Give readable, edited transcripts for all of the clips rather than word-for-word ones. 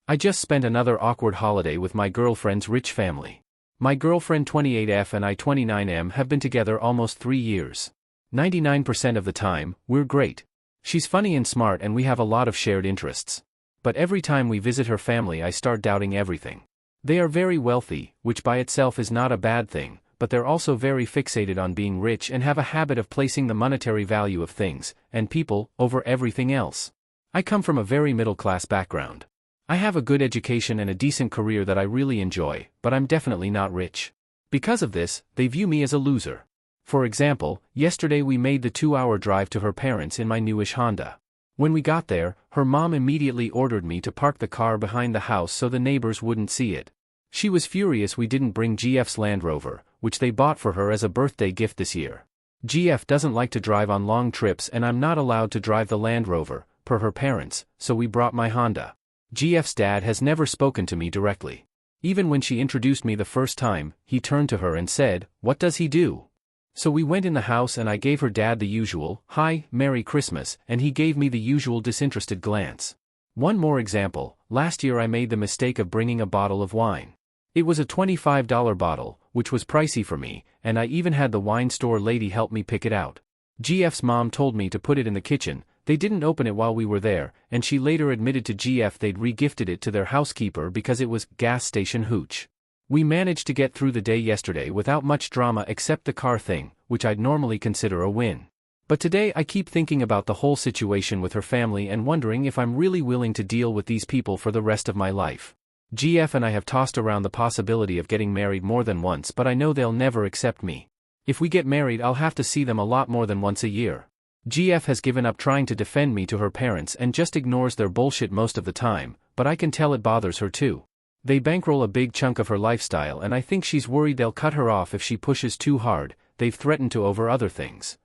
I just spent another awkward holiday with my girlfriend's rich family. My girlfriend 28F and I 29M have been together almost 3 years. 99% of the time, we're great. She's funny and smart and we have a lot of shared interests. But every time we visit her family I start doubting everything. They are very wealthy, which by itself is not a bad thing, but they're also very fixated on being rich and have a habit of placing the monetary value of things, and people, over everything else. I come from a very middle-class background. I have a good education and a decent career that I really enjoy, but I'm definitely not rich. Because of this, they view me as a loser. For example, yesterday we made the 2-hour drive to her parents in my newish Honda. When we got there, her mom immediately ordered me to park the car behind the house so the neighbors wouldn't see it. She was furious we didn't bring GF's Land Rover, which they bought for her as a birthday gift this year. GF doesn't like to drive on long trips and I'm not allowed to drive the Land Rover, per her parents, so we brought my Honda. GF's dad has never spoken to me directly. Even when she introduced me the first time, he turned to her and said, "What does he do?" So we went in the house and I gave her dad the usual, "Hi, Merry Christmas," and he gave me the usual disinterested glance. One more example, last year I made the mistake of bringing a bottle of wine. It was a $25 bottle, which was pricey for me, and I even had the wine store lady help me pick it out. GF's mom told me to put it in the kitchen. They didn't open it while we were there, and she later admitted to GF they'd re-gifted it to their housekeeper because it was gas station hooch. We managed to get through the day yesterday without much drama except the car thing, which I'd normally consider a win. But today I keep thinking about the whole situation with her family and wondering if I'm really willing to deal with these people for the rest of my life. GF and I have tossed around the possibility of getting married more than once, but I know they'll never accept me. If we get married I'll have to see them a lot more than once a year. GF has given up trying to defend me to her parents and just ignores their bullshit most of the time, but I can tell it bothers her too. They bankroll a big chunk of her lifestyle and I think she's worried they'll cut her off if she pushes too hard. They've threatened to over other things.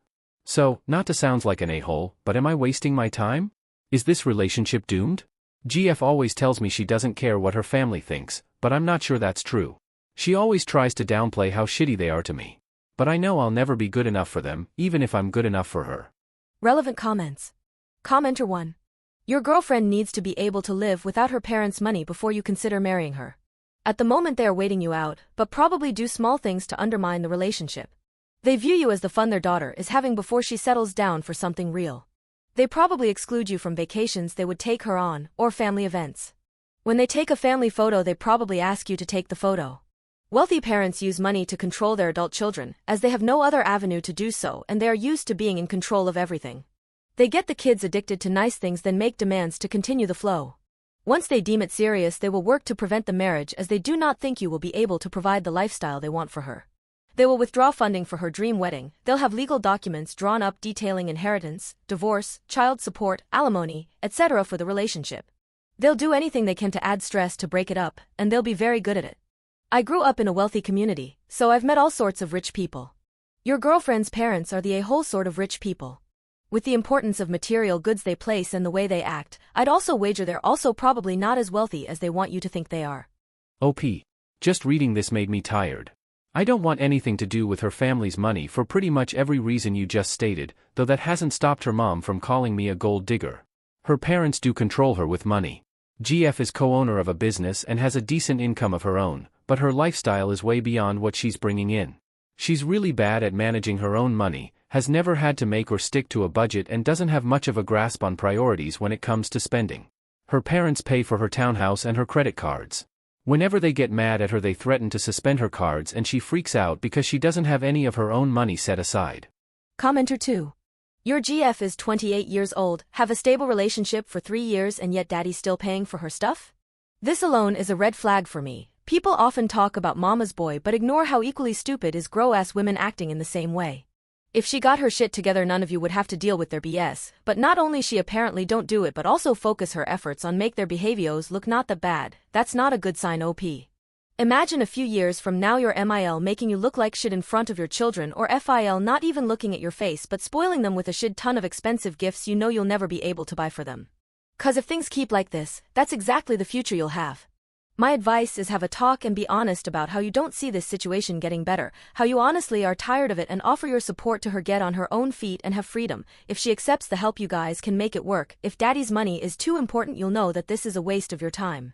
So, not to sound like an a-hole, but am I wasting my time? Is this relationship doomed? GF always tells me she doesn't care what her family thinks, but I'm not sure that's true. She always tries to downplay how shitty they are to me. But I know I'll never be good enough for them, even if I'm good enough for her. Relevant comments. Commenter 1. Your girlfriend needs to be able to live without her parents' money before you consider marrying her. At the moment they are waiting you out, but probably do small things to undermine the relationship. They view you as the fun their daughter is having before she settles down for something real. They probably exclude you from vacations they would take her on, or family events. When they take a family photo they probably ask you to take the photo. Wealthy parents use money to control their adult children, as they have no other avenue to do so and they are used to being in control of everything. They get the kids addicted to nice things then make demands to continue the flow. Once they deem it serious they will work to prevent the marriage as they do not think you will be able to provide the lifestyle they want for her. They will withdraw funding for her dream wedding. They'll have legal documents drawn up detailing inheritance, divorce, child support, alimony, etc. for the relationship. They'll do anything they can to add stress to break it up, and they'll be very good at it. I grew up in a wealthy community, so I've met all sorts of rich people. Your girlfriend's parents are the a-hole sort of rich people. With the importance of material goods they place and the way they act, I'd also wager they're also probably not as wealthy as they want you to think they are. OP. Just reading this made me tired. I don't want anything to do with her family's money for pretty much every reason you just stated, though that hasn't stopped her mom from calling me a gold digger. Her parents do control her with money. GF is co-owner of a business and has a decent income of her own, but her lifestyle is way beyond what she's bringing in. She's really bad at managing her own money, has never had to make or stick to a budget and doesn't have much of a grasp on priorities when it comes to spending. Her parents pay for her townhouse and her credit cards. Whenever they get mad at her they threaten to suspend her cards and she freaks out because she doesn't have any of her own money set aside. Commenter 2. Your GF is 28 years old, have a stable relationship for 3 years and yet daddy's still paying for her stuff? This alone is a red flag for me. People often talk about mama's boy but ignore how equally stupid is grown-ass women acting in the same way. If she got her shit together none of you would have to deal with their BS, but not only she apparently don't do it but also focus her efforts on make their behaviors look not that bad. That's not a good sign. OP. Imagine a few years from now your MIL making you look like shit in front of your children, or FIL not even looking at your face but spoiling them with a shit ton of expensive gifts you know you'll never be able to buy for them. 'Cause if things keep like this, that's exactly the future you'll have. My advice is have a talk and be honest about how you don't see this situation getting better, how you honestly are tired of it, and offer your support to her get on her own feet and have freedom. If she accepts the help you guys can make it work. If daddy's money is too important you'll know that this is a waste of your time.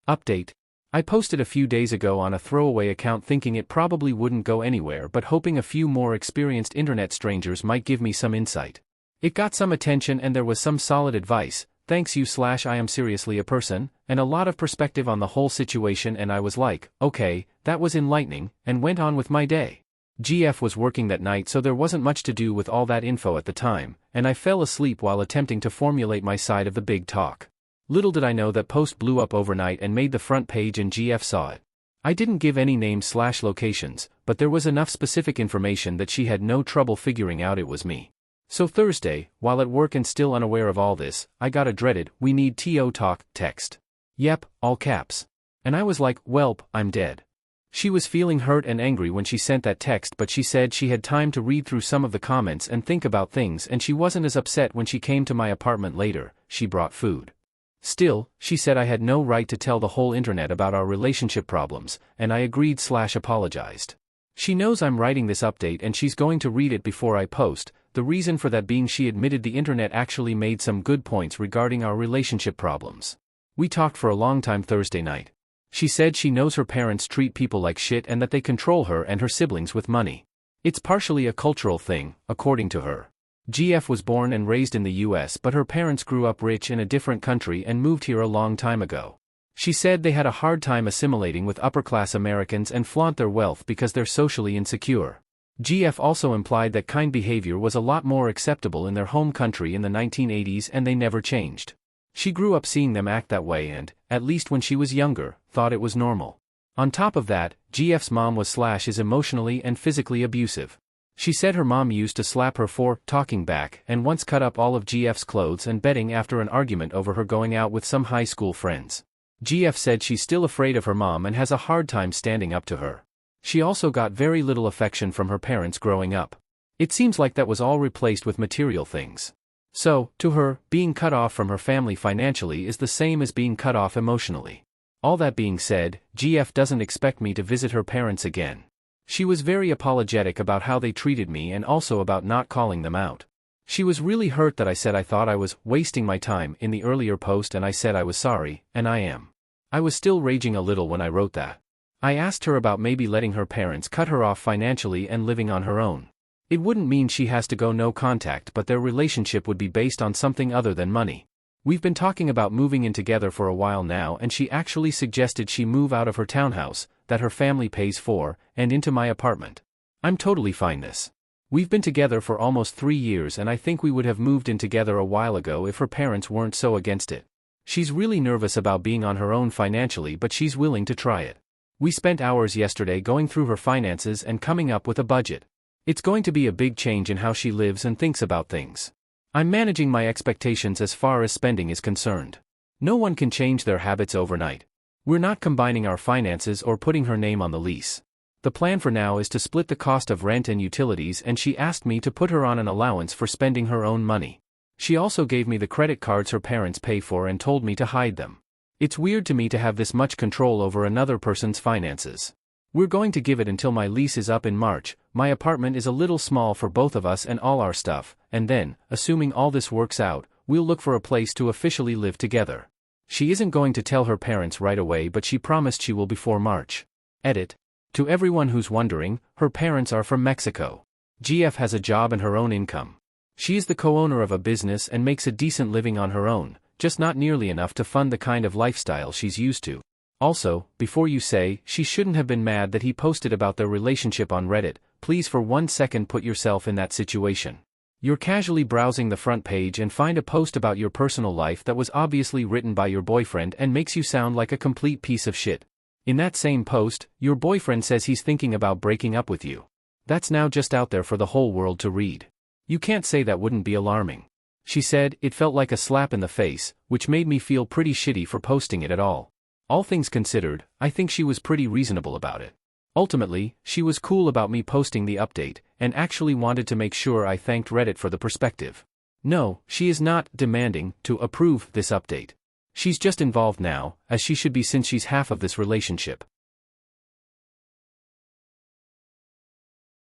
Update. I posted a few days ago on a throwaway account thinking it probably wouldn't go anywhere but hoping a few more experienced internet strangers might give me some insight. It got some attention and there was some solid advice, thanks you / I am seriously a person, and a lot of perspective on the whole situation, and I was like, okay, that was enlightening, and went on with my day. GF was working that night, so there wasn't much to do with all that info at the time, and I fell asleep while attempting to formulate my side of the big talk. Little did I know that post blew up overnight and made the front page and GF saw it. I didn't give any names / locations, but there was enough specific information that she had no trouble figuring out it was me. So Thursday, while at work and still unaware of all this, I got a dreaded, "We need TO talk" text. Yep, all caps. And I was like, welp, I'm dead. She was feeling hurt and angry when she sent that text, but she said she had time to read through some of the comments and think about things, and she wasn't as upset when she came to my apartment later. She brought food. Still, she said I had no right to tell the whole internet about our relationship problems, and I agreed / apologized. She knows I'm writing this update and she's going to read it before I post, the reason for that being she admitted the internet actually made some good points regarding our relationship problems. We talked for a long time Thursday night. She said she knows her parents treat people like shit and that they control her and her siblings with money. It's partially a cultural thing, according to her. GF was born and raised in the US, but her parents grew up rich in a different country and moved here a long time ago. She said they had a hard time assimilating with upper-class Americans and flaunt their wealth because they're socially insecure. GF also implied that kind behavior was a lot more acceptable in their home country in the 1980s and they never changed. She grew up seeing them act that way and, at least when she was younger, thought it was normal. On top of that, GF's mom was / is emotionally and physically abusive. She said her mom used to slap her for talking back and once cut up all of GF's clothes and bedding after an argument over her going out with some high school friends. GF said she's still afraid of her mom and has a hard time standing up to her. She also got very little affection from her parents growing up. It seems like that was all replaced with material things. So, to her, being cut off from her family financially is the same as being cut off emotionally. All that being said, GF doesn't expect me to visit her parents again. She was very apologetic about how they treated me and also about not calling them out. She was really hurt that I said I thought I was wasting my time in the earlier post, and I said I was sorry, and I am. I was still raging a little when I wrote that. I asked her about maybe letting her parents cut her off financially and living on her own. It wouldn't mean she has to go no contact, but their relationship would be based on something other than money. We've been talking about moving in together for a while now, and she actually suggested she move out of her townhouse, that her family pays for, and into my apartment. I'm totally fine this. We've been together for almost 3 years and I think we would have moved in together a while ago if her parents weren't so against it. She's really nervous about being on her own financially, but she's willing to try it. We spent hours yesterday going through her finances and coming up with a budget. It's going to be a big change in how she lives and thinks about things. I'm managing my expectations as far as spending is concerned. No one can change their habits overnight. We're not combining our finances or putting her name on the lease. The plan for now is to split the cost of rent and utilities, and she asked me to put her on an allowance for spending her own money. She also gave me the credit cards her parents pay for and told me to hide them. It's weird to me to have this much control over another person's finances. We're going to give it until my lease is up in March. My apartment is a little small for both of us and all our stuff, and then, assuming all this works out, we'll look for a place to officially live together. She isn't going to tell her parents right away, but she promised she will before March. Edit. To everyone who's wondering, her parents are from Mexico. GF has a job and her own income. She is the co-owner of a business and makes a decent living on her own, just not nearly enough to fund the kind of lifestyle she's used to. Also, before you say, she shouldn't have been mad that he posted about their relationship on Reddit, please for 1 second put yourself in that situation. You're casually browsing the front page and find a post about your personal life that was obviously written by your boyfriend and makes you sound like a complete piece of shit. In that same post, your boyfriend says he's thinking about breaking up with you. That's now just out there for the whole world to read. You can't say that wouldn't be alarming. She said, it felt like a slap in the face, which made me feel pretty shitty for posting it at all. All things considered, I think she was pretty reasonable about it. Ultimately, she was cool about me posting the update, and actually wanted to make sure I thanked Reddit for the perspective. No, she is not demanding to approve this update. She's just involved now, as she should be since she's half of this relationship.